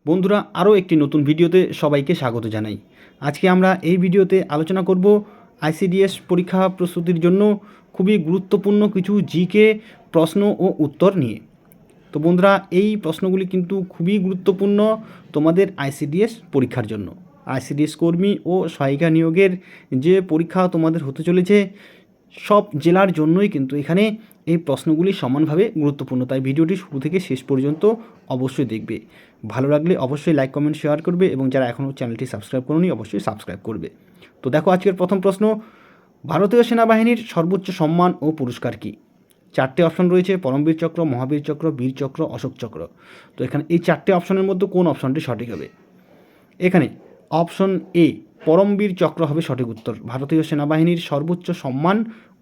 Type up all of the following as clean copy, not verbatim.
বন্ধুরা, আরও একটি নতুন ভিডিওতে সবাইকে স্বাগত জানাই। আজকে আমরা এই ভিডিওতে আলোচনা করব আইসিডিএস পরীক্ষা প্রস্তুতির জন্য খুবই গুরুত্বপূর্ণ কিছু জিকে প্রশ্ন ও উত্তর নিয়ে। তো বন্ধুরা, এই প্রশ্নগুলি কিন্তু খুবই গুরুত্বপূর্ণ তোমাদের আইসিডিএস পরীক্ষার জন্য। আইসিডিএস কর্মী ও সহায়িকা নিয়োগের যে পরীক্ষা তোমাদের হতে চলেছে, সব জেলার জন্যই কিন্তু এখানে এই প্রশ্নগুলি সমানভাবে গুরুত্বপূর্ণ। তাই ভিডিওটি শুরু থেকে শেষ পর্যন্ত অবশ্যই দেখবে। ভালো লাগলে অবশ্যই লাইক কমেন্ট শেয়ার করবে এবং যারা এখনও চ্যানেলটি সাবস্ক্রাইব করোনি অবশ্যই সাবস্ক্রাইব করবে। তো দেখো, আজকের প্রথম প্রশ্ন, ভারতীয় সেনাবাহিনীর সর্বোচ্চ সম্মান ও পুরস্কার কী? চারটে অপশন রয়েছে: পরমবীর চক্র, মহাবীর চক্র, বীর চক্র, অশোক চক্র। তো এখানে এই চারটে অপশনের মধ্যে কোন অপশনটি সঠিক হবে? এখানে অপশন এ পরমবীর চক্র হবে সঠিক উত্তর। ভারতীয় সেনাবাহিনীর সর্বোচ্চ সম্মান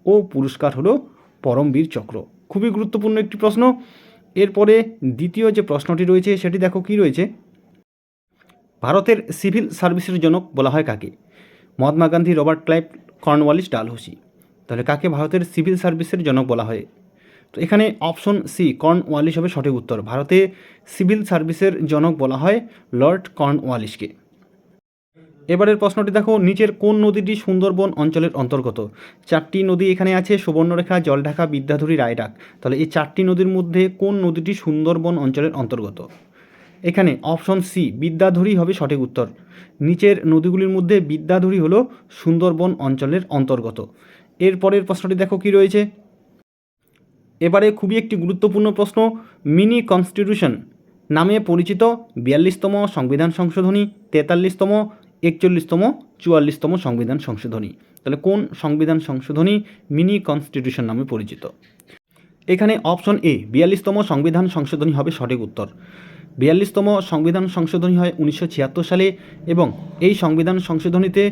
ও পুরস্কার হলো পরমবীর চক্র। খুবই গুরুত্বপূর্ণ একটি প্রশ্ন। এরপরে দ্বিতীয় যে প্রশ্নটি রয়েছে সেটি দেখো কী রয়েছে। ভারতের সিভিল সার্ভিসের জনক বলা হয় কাকে? Mahatma Gandhi, Robert Clive, Cornwallis, Dalhousie. তাহলে কাকে ভারতের সিভিল সার্ভিসের জনক বলা হয়? তো এখানে অপশন সি কর্নওয়ালিস হবে সঠিক উত্তর। ভারতে সিভিল সার্ভিসের জনক বলা হয় লর্ড কর্নওয়ালিসকে। এবারের প্রশ্নটি দেখো, নিচের কোন নদীটি সুন্দরবন অঞ্চলের অন্তর্গত? চারটি নদী এখানে আছে: সুবর্ণরেখা, জলঢাকা, বিদ্যাধরী, রায়ডাক। তাহলে এই চারটি নদীর মধ্যে কোন নদীটি সুন্দরবন অঞ্চলের অন্তর্গত? এখানে অপশন সি বিদ্যাধরী হবে সঠিক উত্তর। নিচের নদীগুলির মধ্যে বিদ্যাধরী হলো সুন্দরবন অঞ্চলের অন্তর্গত। এরপরের প্রশ্নটি দেখো কী রয়েছে। এবারে খুবই একটি গুরুত্বপূর্ণ প্রশ্ন, মিনি কনস্টিটিউশন নামে পরিচিত 42তম সংবিধান সংশোধনী, 43তম, 41তম, 44তম সংবিধান সংশোধনী। তাহলে কোন সংবিধান সংশোধনী মিনি কনস্টিটিউশন নামে পরিচিত? এখানে অপশন এ 42তম সংবিধান সংশোধনী হবে সঠিক উত্তর। 42তম সংবিধান সংশোধনী হয় 1976 সালে এবং এই সংবিধান সংশোধনীতে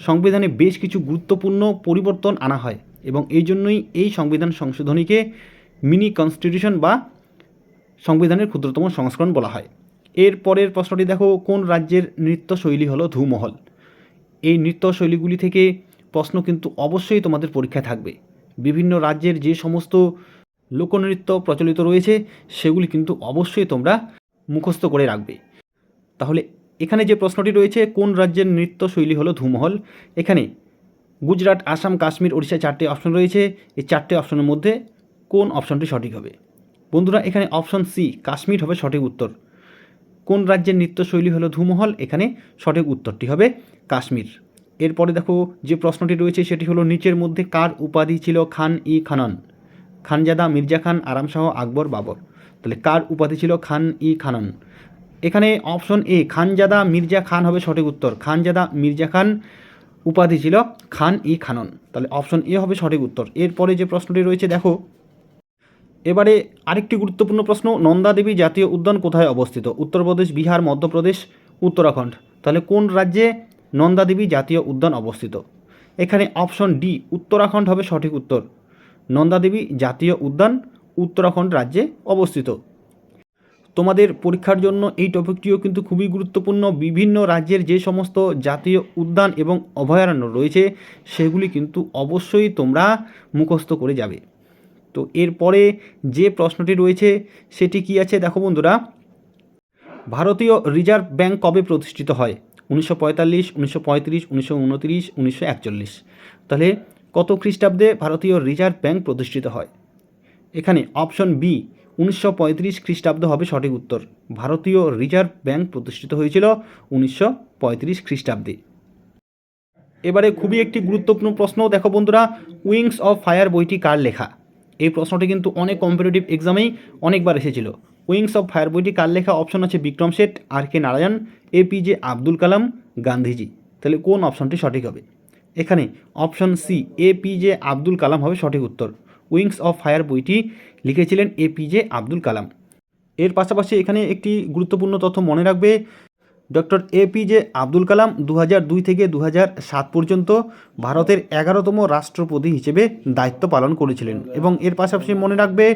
সংবিধানে বেশ কিছু গুরুত্বপূর্ণ পরিবর্তন আনা হয় এবং এই জন্যই এই সংবিধান সংশোধনীকে মিনি কনস্টিটিউশন বা সংবিধানের ক্ষুদ্রতম সংস্করণ বলা হয়। এর পরের প্রশ্নটি দেখো, কোন রাজ্যের নৃত্যশৈলী হলো ধুমহল? এই নৃত্যশৈলীগুলি থেকে প্রশ্ন কিন্তু অবশ্যই তোমাদের পরীক্ষায় থাকবে। বিভিন্ন রাজ্যের যে সমস্ত লোকনৃত্য প্রচলিত রয়েছে সেগুলি কিন্তু অবশ্যই তোমরা মুখস্থ করে রাখবে। তাহলে এখানে যে প্রশ্নটি রয়েছে, কোন রাজ্যের নৃত্যশৈলী হলো ধুমহল? এখানে গুজরাট, আসাম, কাশ্মীর, ওড়িশা চারটে অপশন রয়েছে। এই চারটে অপশনের মধ্যে কোন অপশনটি সঠিক হবে? বন্ধুরা, এখানে অপশন সি কাশ্মীর হবে সঠিক উত্তর। কোন রাজ্যের নৃত্যশৈলী হলো ধুমহল? এখানে সঠিক উত্তরটি হবে কাশ্মীর। এরপরে দেখো যে প্রশ্নটি রয়েছে সেটি হলো, নিচের মধ্যে কার উপাধি ছিল খান ই খানন? খানজাদা, মির্জা খান, আরামশাহ, আকবর, বাবর। তাহলে কার উপাধি ছিল খান ই খানন? এখানে অপশন এ খানজাদা মির্জা খান হবে সঠিক উত্তর। খানজাদা মির্জা খান উপাধি ছিল খান ই খানন। তাহলে অপশন এ হবে সঠিক উত্তর। এরপরে যে প্রশ্নটি রয়েছে দেখো, এবারে আরেকটি গুরুত্বপূর্ণ প্রশ্ন, নন্দা দেবী জাতীয় উদ্যান কোথায় অবস্থিত? উত্তরপ্রদেশ, বিহার, মধ্যপ্রদেশ, উত্তরাখণ্ড। তাহলে কোন রাজ্যে নন্দা দেবী জাতীয় উদ্যান অবস্থিত? এখানে অপশন ডি উত্তরাখণ্ড হবে সঠিক উত্তর। নন্দা দেবী জাতীয় উদ্যান উত্তরাখণ্ড রাজ্যে অবস্থিত। তোমাদের পরীক্ষার জন্য এই টপিকটিও কিন্তু খুবই গুরুত্বপূর্ণ। বিভিন্ন রাজ্যের যে সমস্ত জাতীয় উদ্যান এবং অভয়ারণ্য রয়েছে সেগুলি কিন্তু অবশ্যই তোমরা মুখস্থ করে যাবে। তো এরপরে যে প্রশ্নটি রয়েছে সেটি কি আছে দেখো বন্ধুরা, ভারতীয় রিজার্ভ ব্যাঙ্ক কবে প্রতিষ্ঠিত হয়? 1945, 1935, 1929, 1941। তাহলে কত খ্রিস্টাব্দে ভারতীয় রিজার্ভ ব্যাঙ্ক প্রতিষ্ঠিত হয়? এখানে অপশন বি 1935 খ্রিস্টাব্দ হবে সঠিক উত্তর। ভারতীয় রিজার্ভ ব্যাঙ্ক প্রতিষ্ঠিত হয়েছিল 1935 খ্রিস্টাব্দে। এবারে খুবই একটি গুরুত্বপূর্ণ প্রশ্ন দেখো বন্ধুরা, উইংস অফ ফায়ার বইটি কার লেখা? এই প্রশ্নটি কিন্তু অনেক কম্পিটিটিভ এক্সামেই অনেকবার এসেছিল। উইংস অফ ফায়ার বইটি কার লেখা? অপশন আছে বিক্রম শেঠ, আর কে নারায়ণ, এপিজে আব্দুল কালাম, গান্ধীজি। তাহলে কোন অপশনটি সঠিক হবে? এখানে option C APJ Abdul Kalam হবে সঠিক উত্তর। উইংস অফ ফায়ার বইটি লিখেছিলেন এপিজে আব্দুল কালাম। এর পাশাপাশি এখানে একটি গুরুত্বপূর্ণ তথ্য মনে রাখবে, ডক্টর এপিজে আব্দুল কালাম 2002 থেকে 2007 পর্যন্ত ভারতের 11তম রাষ্ট্রপতি হিসেবে দায়িত্ব পালন করেছিলেন এবং এর পাশাপাশি মনে রাখবে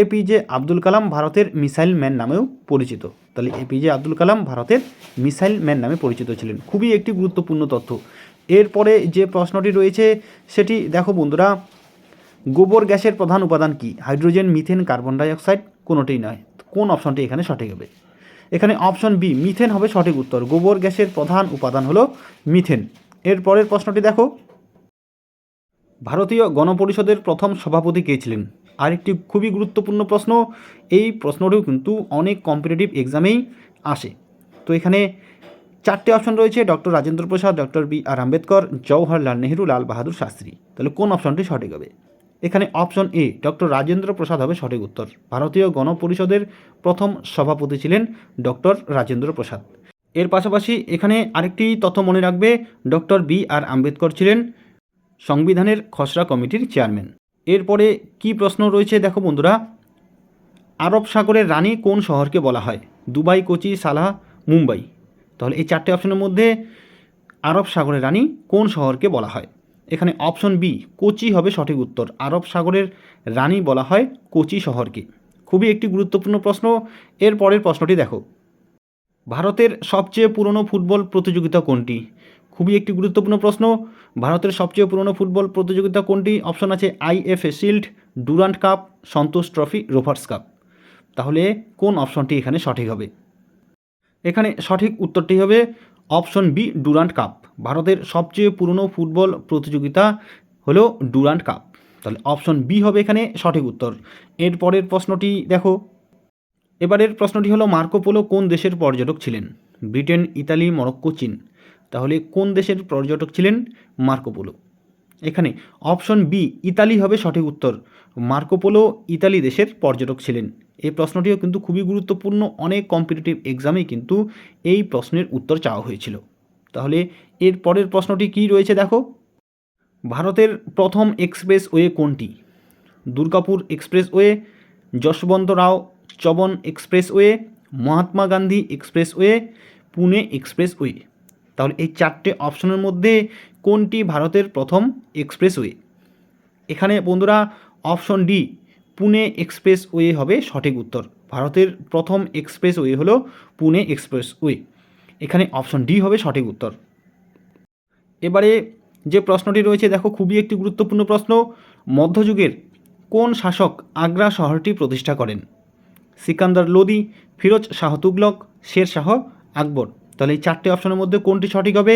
এপিজে আব্দুল কালাম ভারতের মিসাইল ম্যান নামেও পরিচিত। তাহলে এপিজে আব্দুল কালাম ভারতের মিসাইল ম্যান নামে পরিচিত ছিলেন। খুবই একটি গুরুত্বপূর্ণ তথ্য। এরপরে যে প্রশ্নটি রয়েছে সেটি দেখো বন্ধুরা, গোবর গ্যাসের প্রধান উপাদান কি? হাইড্রোজেন, মিথেন, কার্বন ডাইঅক্সাইড, কোনোটিই নয়। কোন অপশনটি এখানে সঠিক হবে? এখানে অপশন বি মিথেন হবে সঠিক উত্তর। গোবর গ্যাসের প্রধান উপাদান হলো মিথেন। এর পরের প্রশ্নটি দেখো, ভারতীয় গণপরিষদের প্রথম সভাপতি কে ছিলেন? আরেকটি খুবই গুরুত্বপূর্ণ প্রশ্ন, এই প্রশ্নটিও কিন্তু অনেক কম্পিটিটিভ এক্সামেই আসে। তো এখানে 4টে অপশন রয়েছে, doctor Rajendra Prasad, doctor B.R.. Ambedkar, Jawaharlal Nehru, Lal Bahadur Shastri. তাহলে কোন অপশনটি সঠিক হবে? এখানে option a doctor Rajendra Prasad হবে সঠিক উত্তর। ভারতীয় গণপরিষদের প্রথম সভাপতি ছিলেন ডক্টর রাজেন্দ্র প্রসাদ। এর পাশাপাশি এখানে আরেকটি তথ্য মনে রাখবে, ডক্টর বি.আর. আম্বেদকর ছিলেন সংবিধানের খসড়া কমিটির চেয়ারম্যান। এরপরে কি প্রশ্ন রয়েছে দেখো বন্ধুরা, আরব সাগরের রানী কোন শহরকে বলা হয়? দুবাই, কোচি, সালাহ, মুম্বাই। তাহলে এই 4টে অপশনের মধ্যে আরব সাগরের রানী কোন শহরকে বলা হয়? এখানে অপশন বি কোচি হবে সঠিক উত্তর। আরব সাগরের রানী বলা হয় কোচি শহরকে। খুবই একটি গুরুত্বপূর্ণ প্রশ্ন। এর পরের প্রশ্নটি দেখো, ভারতের সবচেয়ে পুরনো ফুটবল প্রতিযোগিতা কোনটি? খুবই একটি গুরুত্বপূর্ণ প্রশ্ন। ভারতের সবচেয়ে পুরনো ফুটবল প্রতিযোগিতা কোনটি? অপশন আছে আইএফএ শিল্ড, ডুরান্ট কাপ, সন্তোষ ট্রফি, রোভার্স কাপ। তাহলে কোন অপশনটি এখানে সঠিক হবে? এখানে সঠিক উত্তরটি হবে অপশন বি ডুরান্ট কাপ। ভারতের সবচেয়ে পুরনো ফুটবল প্রতিযোগিতা হলো ডুরান্ট কাপ। তাহলে অপশন বি হবে এখানে সঠিক উত্তর। এর পরের প্রশ্নটি দেখো, এবারের প্রশ্নটি হলো মার্কো পোলো কোন দেশের পর্যটক ছিলেন? ব্রিটেন, ইতালি, মরক্কো, চীন। তাহলে কোন দেশের পর্যটক ছিলেন মার্কো পোলো? এখানে অপশন বি ইতালি হবে সঠিক উত্তর। মার্কো পোলো ইতালি দেশের পর্যটক ছিলেন। এই প্রশ্নটিও কিন্তু খুবই গুরুত্বপূর্ণ, অনেক কম্পিটিটিভ এক্সামেই কিন্তু এই প্রশ্নের উত্তর চাওয়া হয়েছিল। তাহলে এর পরের প্রশ্নটি কী রয়েছে দেখো, ভারতের প্রথম এক্সপ্রেসওয়ে কোনটি? Durgapur expressway, Yashwantrao Chavan expressway, Mahatma Gandhi expressway, Pune expressway. তাহলে এই 4টে অপশনের মধ্যে কোনটি ভারতের প্রথম এক্সপ্রেসওয়ে? এখানে বন্ধুরা অপশন ডি পুনে এক্সপ্রেসওয়ে হবে সঠিক উত্তর। ভারতের প্রথম এক্সপ্রেসওয়ে হলো পুনে এক্সপ্রেসওয়ে। এখানে অপশন ডি হবে সঠিক উত্তর। এবারে যে প্রশ্নটি রয়েছে দেখো, খুবই একটি গুরুত্বপূর্ণ প্রশ্ন, মধ্যযুগের কোন শাসক আগ্রা শহরটি প্রতিষ্ঠা করেন? সিকান্দার লোদি, ফিরোজ শাহ তুগলক, শের শাহ আকবর। তাহলে এই 4টে অপশনের মধ্যে কোনটি সঠিক হবে?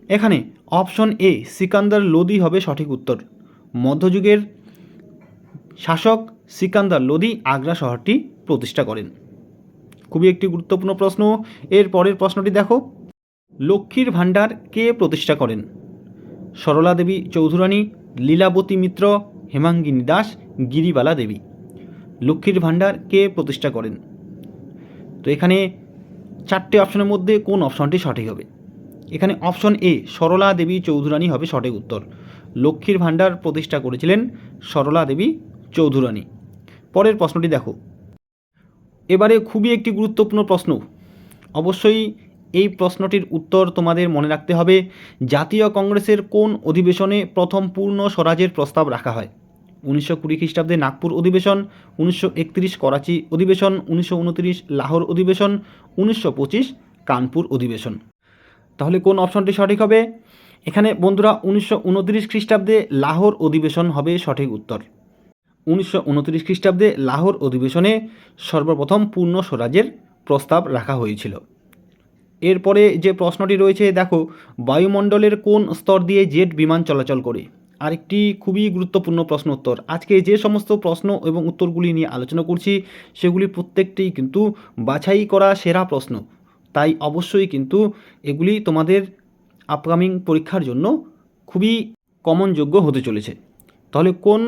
এখানে অপশন এ সিকান্দার লোদি হবে সঠিক উত্তর। মধ্যযুগের শাসক সিকান্দার লোদি আগ্রা শহরটি প্রতিষ্ঠা করেন। খুবই একটি গুরুত্বপূর্ণ প্রশ্ন। এর পরের প্রশ্নটি দেখো, লক্ষ্মীর ভাণ্ডার কে প্রতিষ্ঠা করেন? সরলা দেবী চৌধুরানী, লীলাবতী মিত্র, হেমাঙ্গিনী দাস, গিরিবালা দেবী। লক্ষ্মীর ভাণ্ডার কে প্রতিষ্ঠা করেন? তো এখানে 4টে অপশনের মধ্যে কোন অপশনটি সঠিক হবে? এখানে অপশন এ সরলা দেবী চৌধুরানী হবে সঠিক উত্তর। লক্ষ্মীর ভাণ্ডার প্রতিষ্ঠা করেছিলেন সরলা দেবী চৌধুরানী। পরের প্রশ্নটি দেখো, এবারে খুবই একটি গুরুত্বপূর্ণ প্রশ্ন, অবশ্যই এই প্রশ্নটির উত্তর তোমাদের মনে রাখতে হবে। জাতীয় কংগ্রেসের কোন অধিবেশনে প্রথম পূর্ণ স্বরাজের প্রস্তাব রাখা হয়? 1920 খ্রিস্টাব্দে নাগপুর অধিবেশন, 1931 করাচি অধিবেশন, 1929 লাহোর অধিবেশন, 1925 কানপুর অধিবেশন। তাহলে কোন অপশনটি সঠিক হবে? এখানে বন্ধুরা 1929 খ্রিস্টাব্দে লাহোর অধিবেশন হবে সঠিক উত্তর। 1929 খ্রিস্টাব্দে লাহোর অধিবেশনে সর্বপ্রথম পূর্ণ স্বরাজের প্রস্তাব রাখা হয়েছিল। এরপরে যে প্রশ্নটি রয়েছে দেখো, বায়ুমণ্ডলের কোন স্তর দিয়ে জেট বিমান চলাচল করে? আরেকটি খুবই গুরুত্বপূর্ণ প্রশ্ন উত্তর। আজকে যে সমস্ত প্রশ্ন এবং উত্তরগুলি নিয়ে আলোচনা করছি সেগুলি প্রত্যেকটিই কিন্তু বাছাই করা সেরা প্রশ্ন, তাই অবশ্যই কিন্তু এগুলি তোমাদের আপকামিং পরীক্ষার জন্য খুবই কমনযোগ্য হতে চলেছে। তাহলে কোন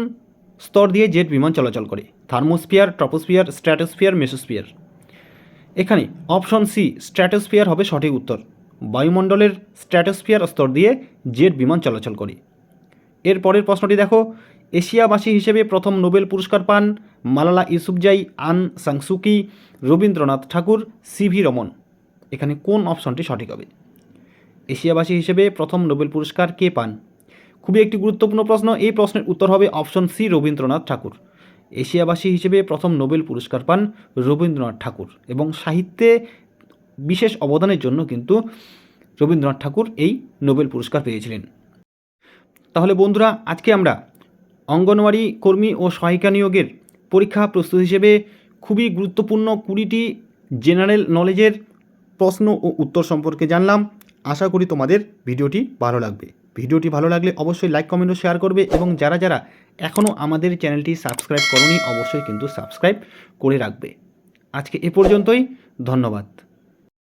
স্তর দিয়ে জেট বিমান চলাচল করে? Thermosphere, troposphere, stratosphere, mesosphere. এখানে অপশন সি স্ট্র্যাটোস্ফিয়ার হবে সঠিক উত্তর। বায়ুমণ্ডলের স্ট্র্যাটোস্ফিয়ার স্তর দিয়ে জেট বিমান চলাচল করে। এর পরের প্রশ্নটি দেখো, এশিয়াবাসী হিসেবে প্রথম নোবেল পুরস্কার পান মালালা ইউসুফজাই, আং সান সু কি, রবীন্দ্রনাথ ঠাকুর, সিভি রমন। এখানে কোন অপশনটি সঠিক হবে? এশিয়াবাসী হিসেবে প্রথম নোবেল পুরস্কার কে পান? খুবই একটি গুরুত্বপূর্ণ প্রশ্ন। এই প্রশ্নের উত্তর হবে অপশন সি রবীন্দ্রনাথ ঠাকুর। এশিয়াবাসী হিসেবে প্রথম নোবেল পুরস্কার পান রবীন্দ্রনাথ ঠাকুর, এবং সাহিত্যে বিশেষ অবদানের জন্য কিন্তু রবীন্দ্রনাথ ঠাকুর এই নোবেল পুরস্কার পেয়েছিলেন। তাহলে বন্ধুরা, আজকে আমরা অঙ্গনওয়াড়ি কর্মী ও সহায়িকা নিয়োগের পরীক্ষা প্রস্তুত হিসেবে খুবই গুরুত্বপূর্ণ 20টি জেনারেল নলেজের প্রশ্ন ও উত্তর সম্পর্কে জানলাম। আশা করি তোমাদের ভিডিওটি ভালো লাগবে। ভিডিওটি ভালো লাগলে অবশ্যই লাইক কমেন্ট ও শেয়ার করবে, এবং যারা যারা এখনও আমাদের চ্যানেলটি সাবস্ক্রাইব করোনি অবশ্যই কিন্তু সাবস্ক্রাইব করে রাখবে। আজকে এ পর্যন্তই, ধন্যবাদ।